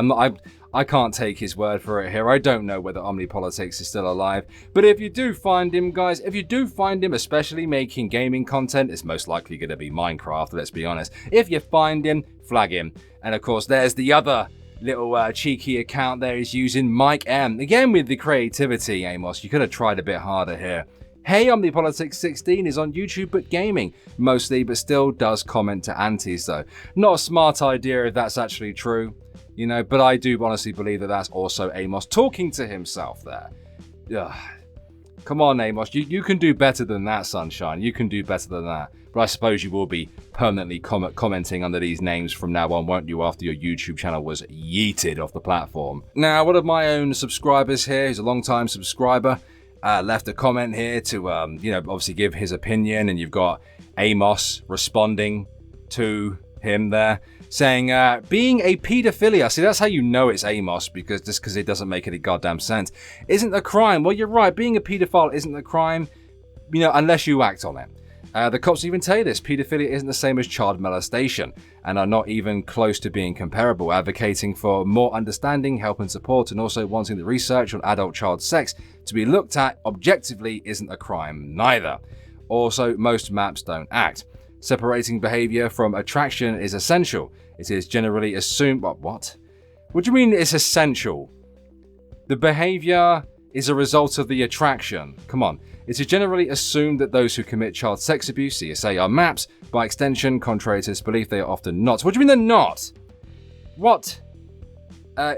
I can't take his word for it here. I don't know whether OmniPolitics is still alive. But if you do find him, guys, if you do find him, especially making gaming content, it's most likely going to be Minecraft, let's be honest. If you find him, flag him. And of course, there's the other little cheeky account there he's using, Mike M. Again, with the creativity, Amos, you could have tried a bit harder here. Hey, OmniPolitics16 is on YouTube but gaming, mostly, but still does comment to antis though. Not a smart idea if that's actually true. You know, but I do honestly believe that that's also Amos talking to himself there. Ugh. Come on, Amos. You can do better than that, Sunshine. You can do better than that. But I suppose you will be permanently commenting under these names from now on, won't you, after your YouTube channel was yeeted off the platform. Now, one of my own subscribers here, who's a long-time subscriber, left a comment here to, obviously give his opinion. And you've got Amos responding to him there, saying, being a paedophilia, see, that's how you know it's Amos, because it doesn't make any goddamn sense, isn't a crime. Well, you're right, being a paedophile isn't a crime, unless you act on it. The cops even tell you this, paedophilia isn't the same as child molestation, and are not even close to being comparable, advocating for more understanding, help and support, and also wanting the research on adult-child sex to be looked at objectively isn't a crime neither. Also, most maps don't act. Separating behavior from attraction is essential. It is generally assumed... What? What do you mean it's essential? The behavior is a result of the attraction. Come on. It is generally assumed that those who commit child sex abuse, CSA, are MAPs. By extension, contrary to this belief, they are often not. What do you mean they're not? What?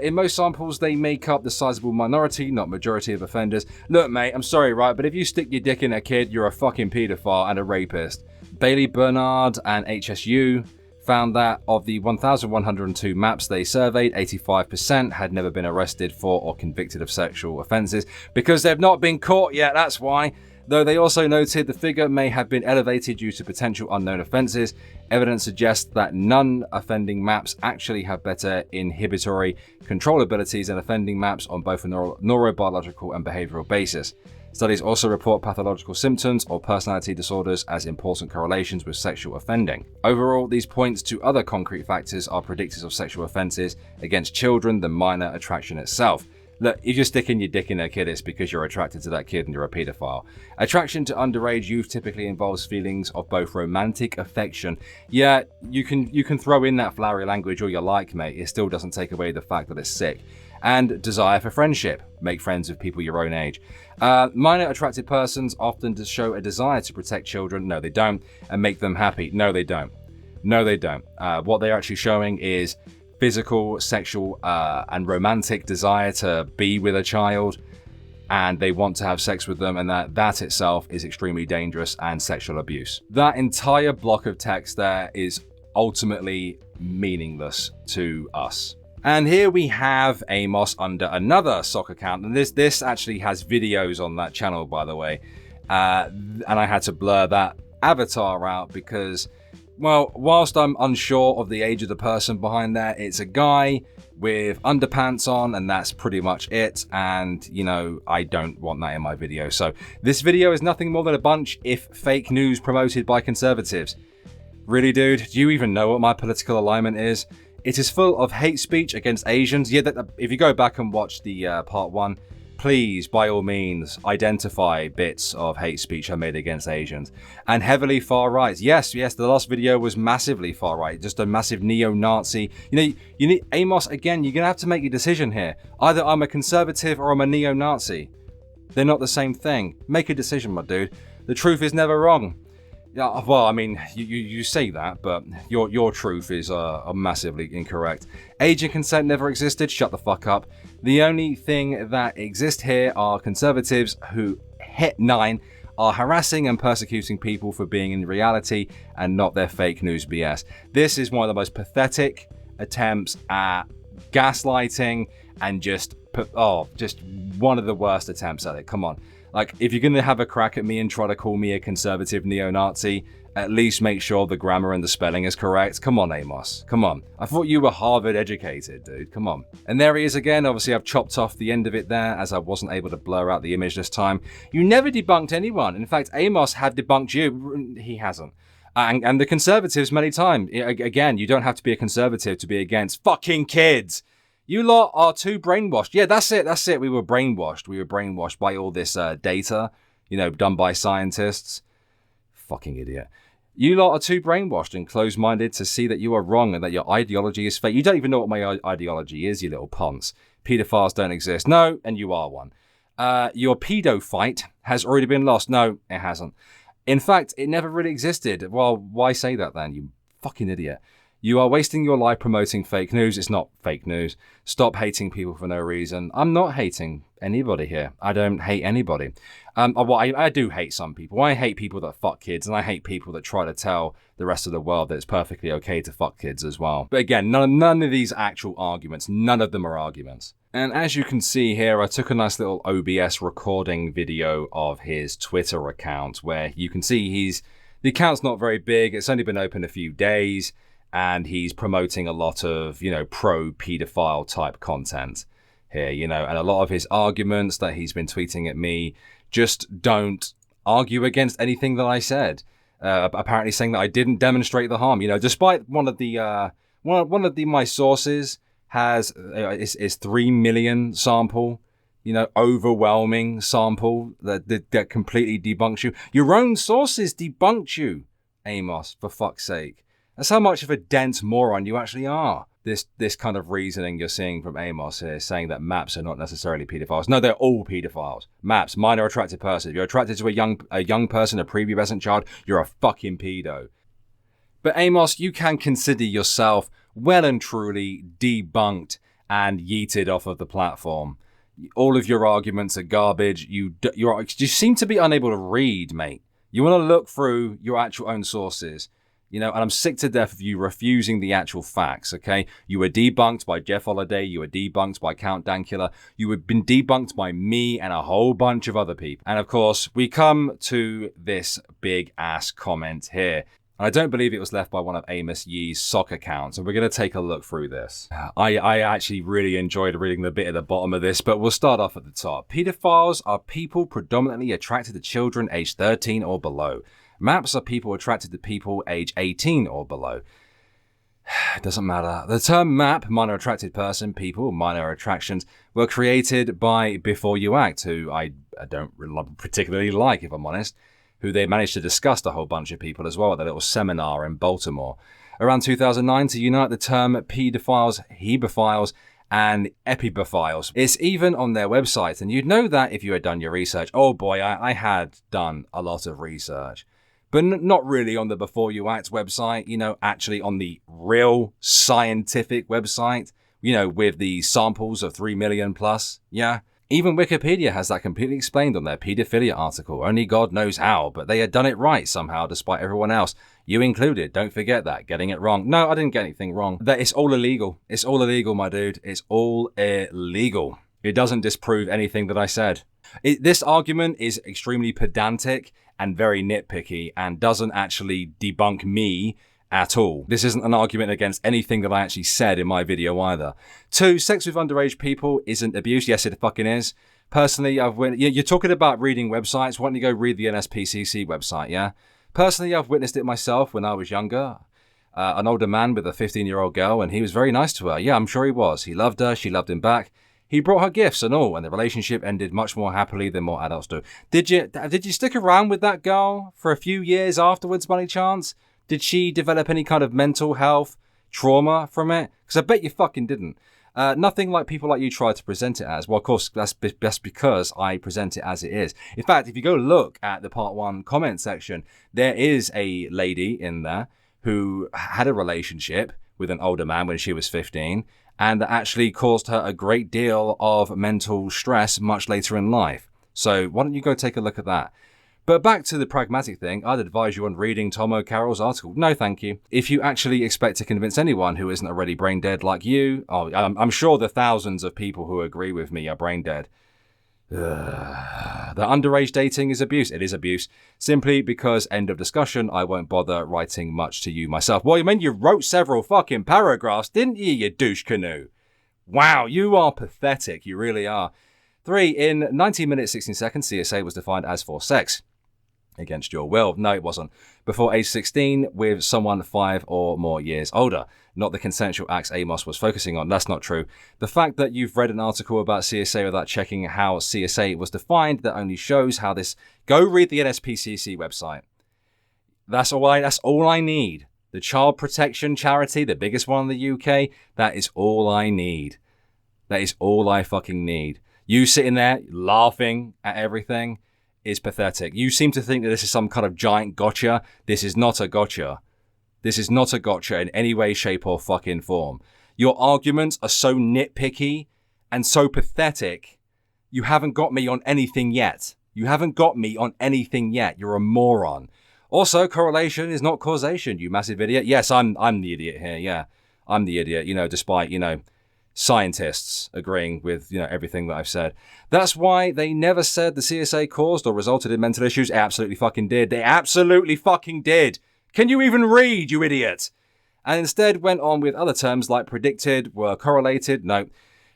In most samples, they make up the sizable minority, not majority of offenders. Look, mate, I'm sorry, right, but if you stick your dick in a kid, you're a fucking paedophile and a rapist. Bailey Bernard and HSU found that of the 1,102 MAPs they surveyed, 85% had never been arrested for or convicted of sexual offences because they've not been caught yet, that's why. Though they also noted the figure may have been elevated due to potential unknown offences, evidence suggests that non-offending MAPs actually have better inhibitory control abilities than offending MAPs on both a neurobiological and behavioural basis. Studies also report pathological symptoms or personality disorders as important correlations with sexual offending. Overall, these points to other concrete factors are predictors of sexual offences against children than minor attraction itself. Look, if you're sticking your dick in a kid, it's because you're attracted to that kid and you're a paedophile. Attraction to underage youth typically involves feelings of both romantic affection. Yeah, you can throw in that flowery language all you like, mate. It still doesn't take away the fact that it's sick. And desire for friendship. Make friends with people your own age. Minor attracted persons often show a desire to protect children. No, they don't. And make them happy. No, they don't. No, they don't. What they're actually showing is physical, sexual, and romantic desire to be with a child, and they want to have sex with them, and that itself is extremely dangerous and sexual abuse. That entire block of text there is ultimately meaningless to us. And here we have Amos under another sock account, and this actually has videos on that channel, by the way, and I had to blur that avatar out because, well, whilst I'm unsure of the age of the person behind there, it's a guy with underpants on, and that's pretty much it. And, I don't want that in my video. So this video is nothing more than a bunch if fake news promoted by conservatives. Really, dude? Do you even know what my political alignment is? It is full of hate speech against Asians. Yeah, if you go back and watch the part 1, please, by all means, identify bits of hate speech I made against Asians. And heavily far right. Yes, the last video was massively far right. Just a massive neo-Nazi. You need Amos, again, you're going to have to make your decision here. Either I'm a conservative or I'm a neo-Nazi. They're not the same thing. Make a decision, my dude. The truth is never wrong. Yeah, well, I mean, you say that, but your truth is massively incorrect. Age and consent never existed. Shut the fuck up. The only thing that exists here are conservatives who hit 9 are harassing and persecuting people for being in reality and not their fake news BS. This is one of the most pathetic attempts at gaslighting and just one of the worst attempts at it. Come on. Like, if you're gonna have a crack at me and try to call me a conservative neo-Nazi, at least make sure the grammar and the spelling is correct. Come on, Amos. Come on. I thought you were Harvard educated, dude. Come on. And there he is again. Obviously, I've chopped off the end of it there as I wasn't able to blur out the image this time. You never debunked anyone. In fact, Amos had debunked you. He hasn't. And the conservatives many times. Again, you don't have to be a conservative to be against fucking kids. You lot are too brainwashed. Yeah, that's it. We were brainwashed. We were brainwashed by all this data, done by scientists. Fucking idiot. You lot are too brainwashed and closed-minded to see that you are wrong and that your ideology is fake. You don't even know what my ideology is, you little ponce. Pedophiles don't exist. No, and you are one. Your pedo fight has already been lost. No, it hasn't. In fact, it never really existed. Well, why say that then, you fucking idiot? You are wasting your life promoting fake news. It's not fake news. Stop hating people for no reason. I'm not hating anybody here. I don't hate anybody. I do hate some people. I hate people that fuck kids, and I hate people that try to tell the rest of the world that it's perfectly okay to fuck kids as well. But again, none of these actual arguments, none of them are arguments. And as you can see here, I took a nice little OBS recording video of his Twitter account where you can see the account's not very big. It's only been open a few days. And he's promoting a lot of, pro-pedophile type content here, and a lot of his arguments that he's been tweeting at me just don't argue against anything that I said. Apparently saying that I didn't demonstrate the harm, despite one of my sources is 3 million sample, overwhelming sample that completely debunks you. Your own sources debunked you, Amos, for fuck's sake. That's how much of a dense moron you actually are. This kind of reasoning you're seeing from Amos here, saying that MAPs are not necessarily pedophiles. No, they're all pedophiles. MAPs, minor attracted person. If you're attracted to a young person, a prepubescent child, you're a fucking pedo. But Amos, you can consider yourself well and truly debunked and yeeted off of the platform. All of your arguments are garbage. You seem to be unable to read, mate. You want to look through your actual own sources. And I'm sick to death of you refusing the actual facts, okay? You were debunked by Jeff Holiday. You were debunked by Count Dankula. You have been debunked by me and a whole bunch of other people. And of course, we come to this big-ass comment here. I don't believe it was left by one of Amos Yee's sock accounts, and we're going to take a look through this. I actually really enjoyed reading the bit at the bottom of this, but we'll start off at the top. Pedophiles are people predominantly attracted to children aged 13 or below. MAPs are people attracted to people age 18 or below. It doesn't matter. The term MAP, minor attracted person, people, minor attractions, were created by Before You Act, who I don't particularly like, if I'm honest, who they managed to disgust a whole bunch of people as well at their little seminar in Baltimore. Around 2009 to unite the term pedophiles, hebophiles, and epibophiles. It's even on their website, and you'd know that if you had done your research. Oh boy, I had done a lot of research. But not really on the Before You Act website, actually on the real scientific website, with the samples of 3 million plus, yeah. Even Wikipedia has that completely explained on their pedophilia article. Only God knows how, but they had done it right somehow despite everyone else. You included, don't forget that, getting it wrong. No, I didn't get anything wrong. It's all illegal. It's all illegal, my dude. It's all illegal. It doesn't disprove anything that I said. This argument is extremely pedantic and very nitpicky and doesn't actually debunk me at all. This isn't an argument against anything that I actually said in my video either. 2, sex with underage people isn't abuse. Yes, it fucking is. Personally, you're talking about reading websites. Why don't you go read the NSPCC website, yeah? Personally, I've witnessed it myself when I was younger. An older man with a 15-year-old girl, and he was very nice to her. Yeah, I'm sure he was. He loved her. She loved him back. He brought her gifts and all, and the relationship ended much more happily than more adults do. Did you stick around with that girl for a few years afterwards, by any chance? Did she develop any kind of mental health trauma from it? Because I bet you fucking didn't. Nothing like people like you try to present it as. Well, of course, that's because I present it as it is. In fact, if you go look at the part 1 comment section, there is a lady in there who had a relationship with an older man when she was 15, and that actually caused her a great deal of mental stress much later in life. So why don't you go take a look at that? But back to the pragmatic thing, I'd advise you on reading Tom O'Carroll's article. No, thank you. If you actually expect to convince anyone who isn't already brain dead like you, I'm sure the thousands of people who agree with me are brain dead. That underage dating is abuse. It is abuse. Simply because, end of discussion, I won't bother writing much to you myself. Well, you mean you wrote several fucking paragraphs, didn't you douche canoe? Wow, you are pathetic. You really are. 3. In 19 minutes, 16 seconds, CSA was defined as for sex. Against your will. No, it wasn't. Before age 16 with someone 5 or more years older. Not the consensual acts Amos was focusing on. That's not true. The fact that you've read an article about CSA without checking how CSA was defined, that only shows how this... Go read the NSPCC website. That's all I need. The child protection charity, the biggest one in the UK, that is all I need. That is all I fucking need. You sitting there laughing at everything is pathetic. You seem to think that this is some kind of giant gotcha. This is not a gotcha. This is not a gotcha in any way, shape, or fucking form. Your arguments are so nitpicky and so pathetic. You haven't got me on anything yet. You haven't got me on anything yet. You're a moron. Also, correlation is not causation, you massive idiot. Yes, I'm the idiot here. Yeah, I'm the idiot. You know, despite, you know, scientists agreeing with, you know, everything that I've said. That's why they never said the CSA caused or resulted in mental issues. It absolutely fucking did. They absolutely fucking did. Can you even read, you idiot? And instead went on with other terms like predicted, were correlated. No,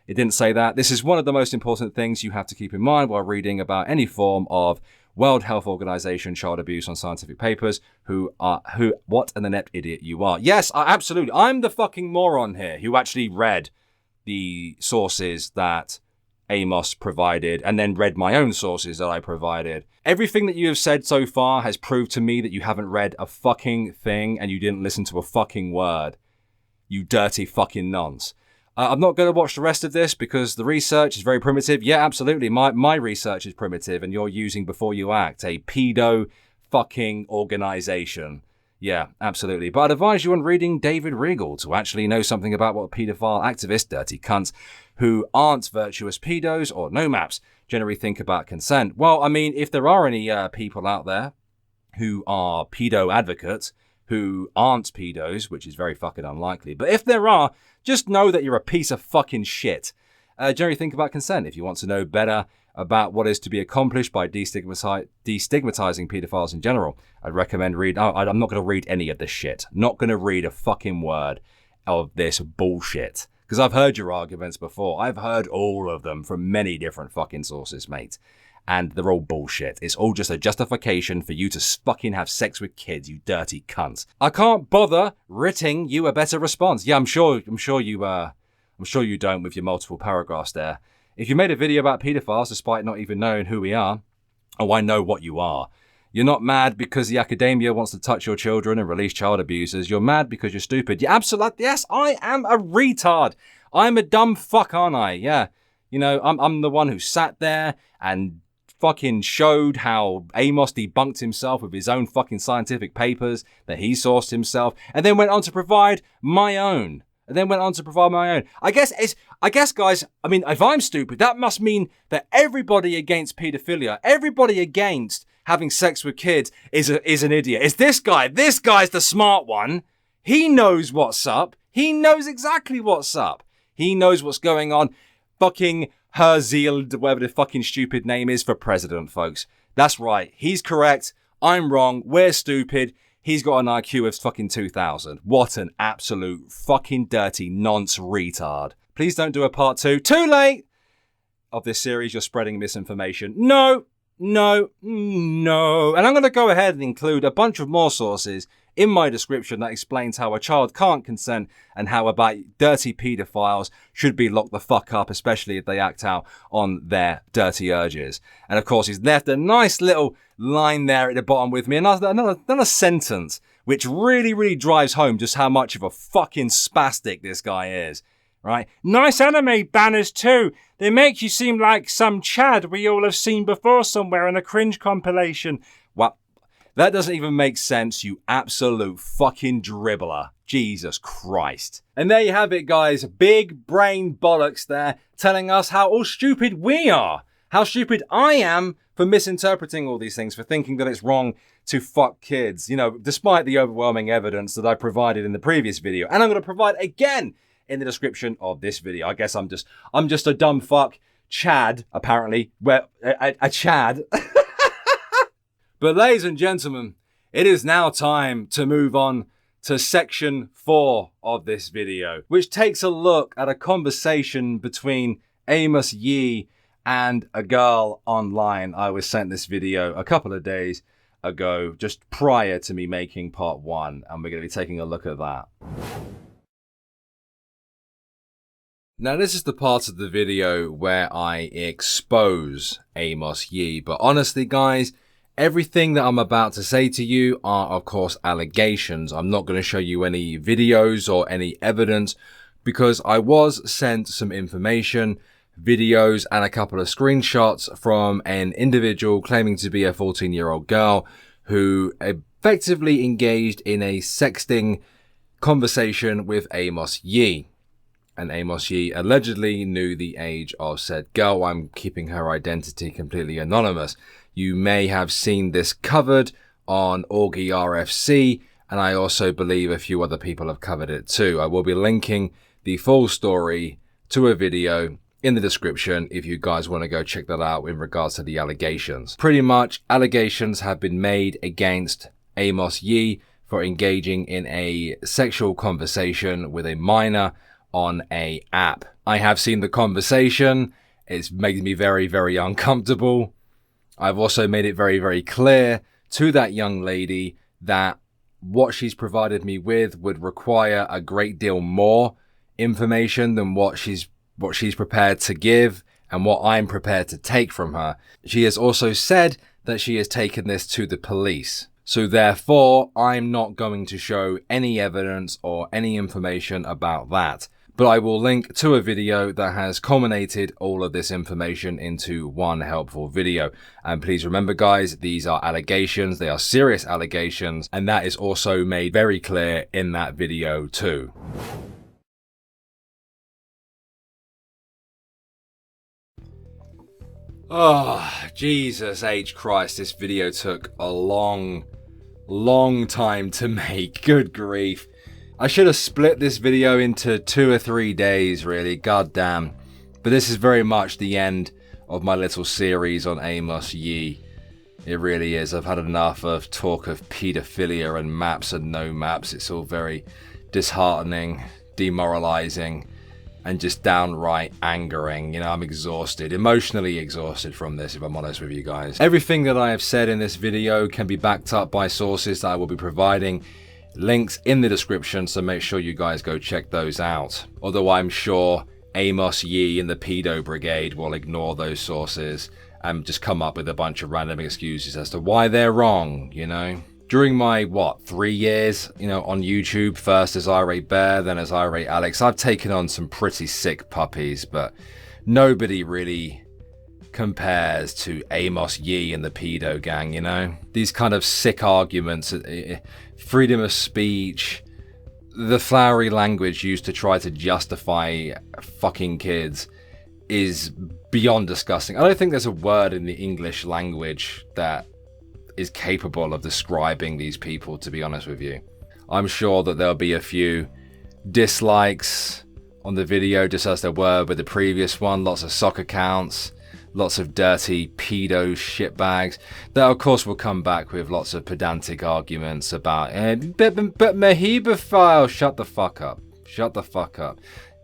it didn't say that. This is one of the most important things you have to keep in mind while reading about any form of World Health Organization child abuse on scientific papers. What an inept idiot you are. Yes, absolutely. I'm the fucking moron here who actually read the sources that Amos provided and then read my own sources that I provided. Everything that you have said so far has proved to me that you haven't read a fucking thing and you didn't listen to a fucking word. You dirty fucking nonce. I'm not going to watch the rest of this because the research is very primitive. Yeah, absolutely. My research is primitive and you're using Before You Act, a pedo fucking organization. Yeah, absolutely. But I'd advise you on reading David Regal to actually know something about what paedophile activists, dirty cunts, who aren't virtuous pedos or no maps, generally think about consent. Well, I mean, if there are any people out there who are pedo advocates who aren't pedos, which is very fucking unlikely, but if there are, just know that you're a piece of fucking shit. Generally think about consent. If you want to know better about what is to be accomplished by destigmatizing pedophiles in general, I'd recommend read. I'm not going to read any of this shit. Not going to read a fucking word of this bullshit. Because I've heard your arguments before. I've heard all of them from many different fucking sources, mate. And they're all bullshit. It's all just a justification for you to fucking have sex with kids, you dirty cunt. I can't bother writing you a better response. Yeah, I'm sure you don't with your multiple paragraphs there. If you made a video about pedophiles despite not even knowing who we are, oh, I know what you are. You're not mad because the academia wants to touch your children and release child abusers. You're mad because you're stupid. Yeah, absolutely. Yes, I am a retard. I'm a dumb fuck, aren't I? Yeah. You know, I'm the one who sat there and fucking showed how Amos debunked himself with his own fucking scientific papers that he sourced himself and then went on to provide my own. I guess, guys, I mean, if I'm stupid, that must mean that everybody against pedophilia, everybody against having sex with kids is an idiot. It's this guy. This guy's the smart one. He knows what's up. He knows exactly what's up. He knows what's going on. Fucking Herzl, whatever the fucking stupid name is, for president, folks. That's right. He's correct. I'm wrong. We're stupid. He's got an IQ of fucking 2,000. What an absolute fucking dirty nonce retard. Please don't do a part 2. Too late! Of this series, you're spreading misinformation. No. And I'm going to go ahead and include a bunch of more sources in my description that explains how a child can't consent and how about dirty pedophiles should be locked the fuck up, especially if they act out on their dirty urges. And of course, he's left a nice little line there at the bottom with me, another sentence, which really drives home just how much of a fucking spastic this guy is. Right? Nice anime banners too. They make you seem like some Chad we all have seen before somewhere in a cringe compilation. Well, that doesn't even make sense, you absolute fucking dribbler. Jesus Christ. And there you have it, guys. Big brain bollocks there, telling us how all stupid we are. How stupid I am for misinterpreting all these things, for thinking that it's wrong to fuck kids. You know, despite the overwhelming evidence that I provided in the previous video. And I'm going to provide again in the description of this video. I guess I'm just a dumb fuck Chad, apparently. Well, a Chad. But ladies and gentlemen, it is now time to move on to section 4 of this video, which takes a look at a conversation between Amos Yee and a girl online. I was sent this video a couple of days ago, just prior to me making part 1, and we're going to be taking a look at that. Now, this is the part of the video where I expose Amos Yee, but honestly, guys, everything that I'm about to say to you are, of course, allegations. I'm not going to show you any videos or any evidence because I was sent some information, videos, and a couple of screenshots from an individual claiming to be a 14-year-old girl who effectively engaged in a sexting conversation with Amos Yee. And Amos Yee allegedly knew the age of said girl. I'm keeping her identity completely anonymous. You may have seen this covered on Augie RFC, and I also believe a few other people have covered it too. I will be linking the full story to a video in the description if you guys want to go check that out in regards to the allegations. Pretty much, allegations have been made against Amos Yee for engaging in a sexual conversation with a minor on a app. I have seen the conversation. It's making me very, very uncomfortable. I've also made it very, very clear to that young lady that what she's provided me with would require a great deal more information than what she's prepared to give and what I'm prepared to take from her. She has also said that she has taken this to the police. So therefore, I'm not going to show any evidence or any information about that. But I will link to a video that has culminated all of this information into one helpful video. And please remember, guys, these are allegations. They are serious allegations. And that is also made very clear in that video too. Oh, Jesus H. Christ. This video took a long time to make. Good grief. I should have split this video into 2 or 3 days, really. Goddamn. But this is very much the end of my little series on Amos Yee. It really is. I've had enough of talk of paedophilia and maps and no maps. It's all very disheartening, demoralizing, and just downright angering. You know, I'm exhausted, emotionally exhausted from this, if I'm honest with you guys. Everything that I have said in this video can be backed up by sources that I will be providing links in the description, so make sure you guys go check those out. Although I'm sure Amos Yee and the pedo brigade will ignore those sources and just come up with a bunch of random excuses as to why they're wrong, you know? During my, 3 years, you know, on YouTube, first as Irate Bear, then as Irate Alex, I've taken on some pretty sick puppies, but nobody really compares to Amos Yee and the pedo gang, you know? These kind of sick arguments, freedom of speech, the flowery language used to try to justify fucking kids is beyond disgusting. I don't think there's a word in the English language that is capable of describing these people, to be honest with you. I'm sure that there'll be a few dislikes on the video, just as there were with the previous one. Lots of sock accounts, lots of dirty pedo shitbags that of course will come back with lots of pedantic arguments about but Paedophile. Shut the fuck up. Shut the fuck up.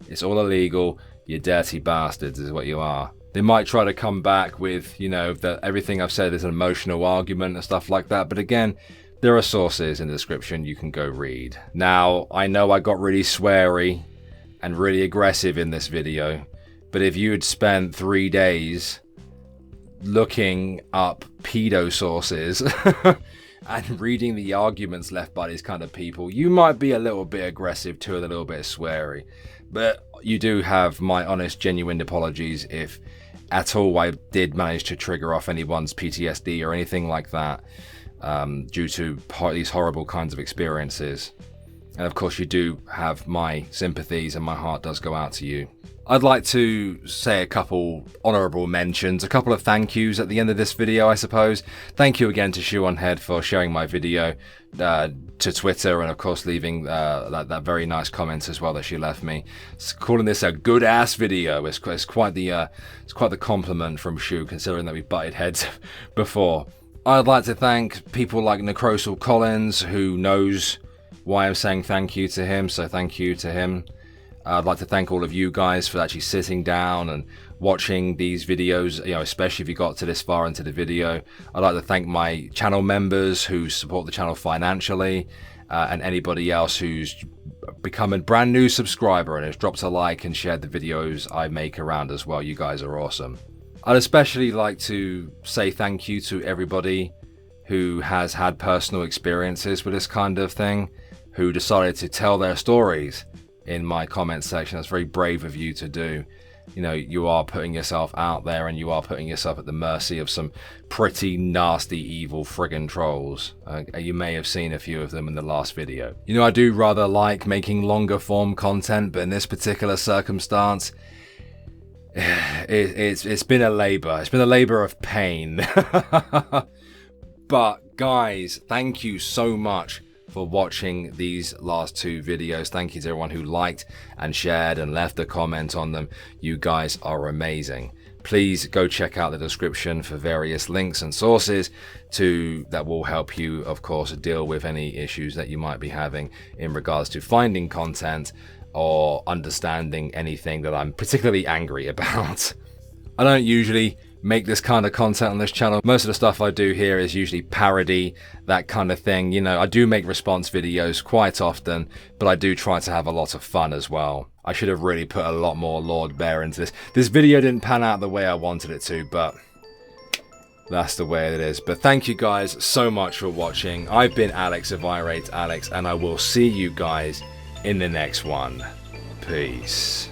It's all illegal. You dirty bastards is what you are. They might try to come back with, you know, that everything I've said is an emotional argument and stuff like that, but again, there are sources in the description you can go read. Now, I know I got really sweary and really aggressive in this video, but if you had spent 3 days looking up pedo sources and reading the arguments left by these kind of people, you might be a little bit aggressive too, a little bit sweary. But you do have my honest, genuine apologies if at all I did manage to trigger off anyone's PTSD or anything like that due to these horrible kinds of experiences. And of course you do have my sympathies and my heart does go out to you. I'd like to say a couple honourable mentions, a couple of thank yous at the end of this video, I suppose. Thank you again to Shoe on Head for sharing my video to Twitter, and of course leaving that very nice comment as well that she left me, calling this a good ass video. It's quite the compliment from Shoe, considering that we butted heads before. I'd like to thank people like Necrosal Collins, who knows why I'm saying thank you to him, so thank you to him. I'd like to thank all of you guys for actually sitting down and watching these videos, you know, especially if you got to this far into the video. I'd like to thank my channel members who support the channel financially, and anybody else who's become a brand new subscriber and has dropped a like and shared the videos I make around as well. You guys are awesome. I'd especially like to say thank you to everybody who has had personal experiences with this kind of thing, who decided to tell their stories in my comment section. That's very brave of you to do. You know, you are putting yourself out there, and you are putting yourself at the mercy of some pretty nasty, evil friggin' trolls. You may have seen a few of them in the last video. You know, I do rather like making longer form content, but in this particular circumstance, it's been a labor. It's been a labor of pain. But guys, thank you so much for watching these last two videos. Thank you to everyone who liked and shared and left a comment on them. You guys are amazing. Please go check out the description for various links and sources that will help you, of course, deal with any issues that you might be having in regards to finding content or understanding anything that I'm particularly angry about. I don't usually make this kind of content on this channel. Most of the stuff I do here is usually parody, that kind of thing. You know, I do make response videos quite often, but I do try to have a lot of fun as well. I should have really put a lot more Lord Bear into this. This video didn't pan out the way I wanted it to, but that's the way it is. But thank you guys so much for watching. I've been Alex of Irate Alex, and I will see you guys in the next one. Peace.